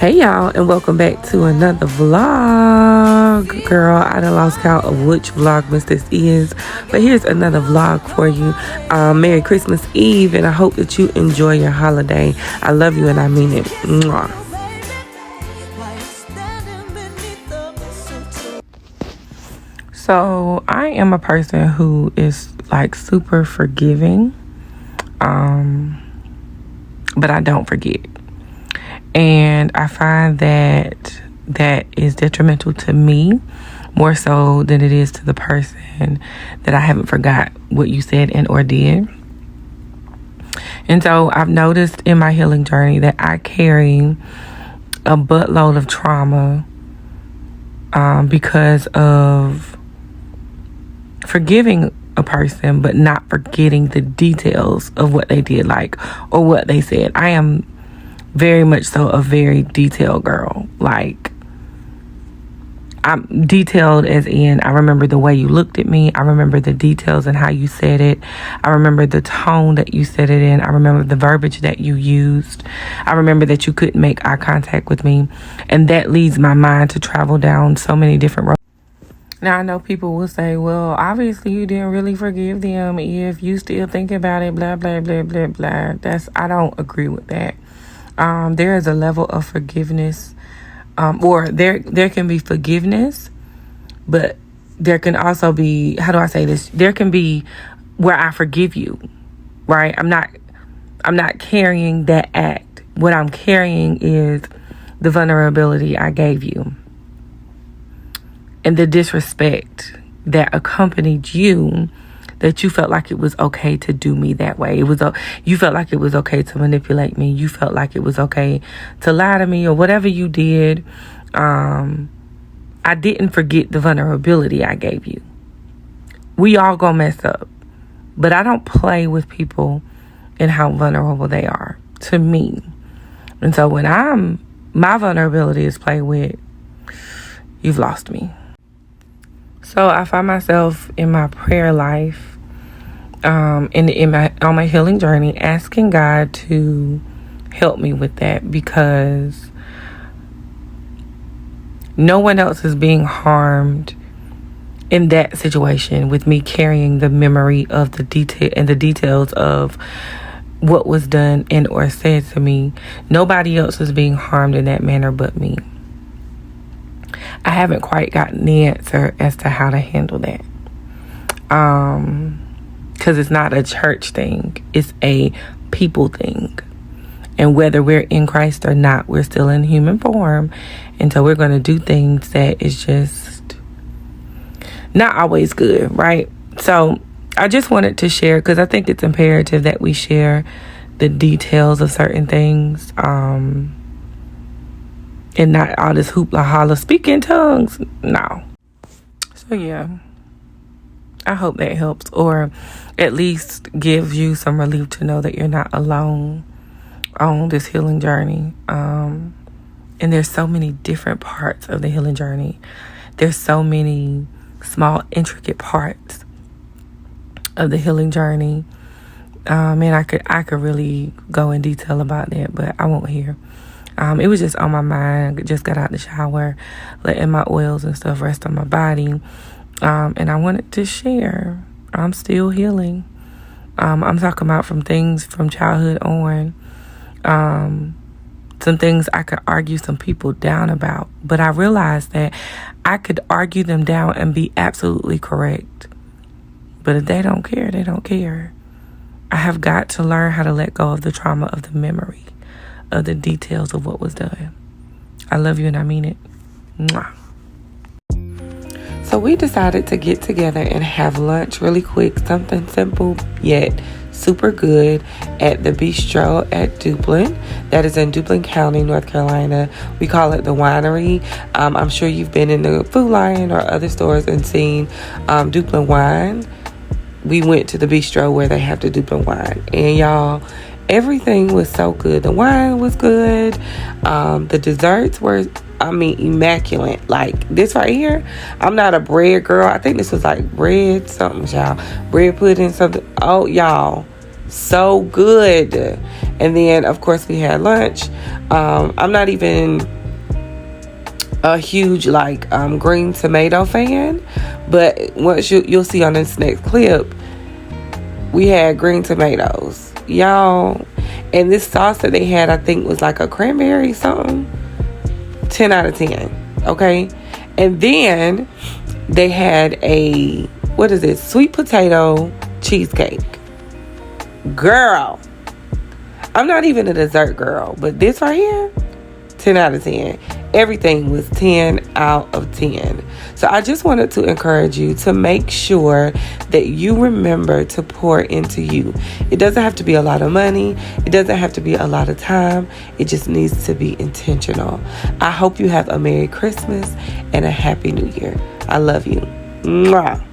Hey y'all, and welcome back to another vlog. Girl, I done lost count of which vlogmas this is, but here's another vlog for you. Merry Christmas Eve, and I hope that you enjoy your holiday. I love you and I mean it. Mwah. So I am a person who is like super forgiving, but I don't forget. And I find that that is detrimental to me more so than it is to the person that I haven't forgot what you said and or did. And so I've noticed in my healing journey that I carry a buttload of trauma because of forgiving a person but not forgetting the details of what they did, like, or what they said. I am very much so a very detailed girl. Like, I'm detailed as in I remember the way you looked at me. I remember the details and how you said it. I remember the tone that you said it in. I remember the verbiage that you used. I remember that you couldn't make eye contact with me. And that leads my mind to travel down so many different roads. Now, I know people will say, well, obviously you didn't really forgive them if you still think about it, blah, blah, blah, blah, blah. I don't agree with that. There is a level of forgiveness, or there can be forgiveness, but there can also be, how do I say this? There can be where I forgive you, right? I'm not carrying that act. What I'm carrying is the vulnerability I gave you and the disrespect that accompanied you, that you felt like it was okay to do me that way. You felt like it was okay to manipulate me. You felt like it was okay to lie to me or whatever you did. I didn't forget the vulnerability I gave you. We all gonna mess up, but I don't play with people and how vulnerable they are to me. And so when my vulnerability is played with, you've lost me. So I find myself in my prayer life, on my healing journey, asking God to help me with that, because no one else is being harmed in that situation with me carrying the memory of the details of what was done and or said to me. Nobody else is being harmed in that manner but me. I haven't quite gotten the answer as to how to handle that. Because it's not a church thing. It's a people thing. And whether we're in Christ or not, we're still in human form. And so we're going to do things that is just not always good, right? So I just wanted to share, because I think it's imperative that we share the details of certain things. And not all this hoopla holla, speak in tongues. No. So yeah. I hope that helps, or at least gives you some relief to know that you're not alone on this healing journey. And there's so many different parts of the healing journey. There's so many small, intricate parts of the healing journey. And I could really go in detail about that, but I won't here. It was just on my mind. I just got out the shower, letting my oils and stuff rest on my body. And I wanted to share. I'm still healing. I'm talking about from things from childhood on. Some things I could argue some people down about. But I realized that I could argue them down and be absolutely correct. But if they don't care, they don't care. I have got to learn how to let go of the trauma of the memory, of the details of what was done. I love you and I mean it. Mwah. So we decided to get together and have lunch really quick, something simple yet super good at the Bistro at Duplin. That is in Duplin County, North Carolina. We call it the Winery. I'm sure you've been in the Food Lion or other stores and seen Duplin wine. We went to the Bistro where they have the Duplin wine. And y'all, everything was so good. The wine was good. The desserts were, immaculate. Like this right here, I'm not a bread girl. I think this was like bread something, y'all. Bread pudding something. Oh, y'all, so good. And then, of course, we had lunch. I'm not even a huge green tomato fan, but once you'll see on this next clip, we had green tomatoes, y'all. And this sauce that they had, I think, was like a cranberry something. 10 out of 10. Okay. And then they had a, sweet potato cheesecake. Girl, I'm not even a dessert girl, but this right here, 10 out of 10. Everything was 10 out of 10. So I just wanted to encourage you to make sure that you remember to pour into you. It doesn't have to be a lot of money. It doesn't have to be a lot of time. It just needs to be intentional. I hope you have a Merry Christmas and a Happy New Year. I love you. Mwah.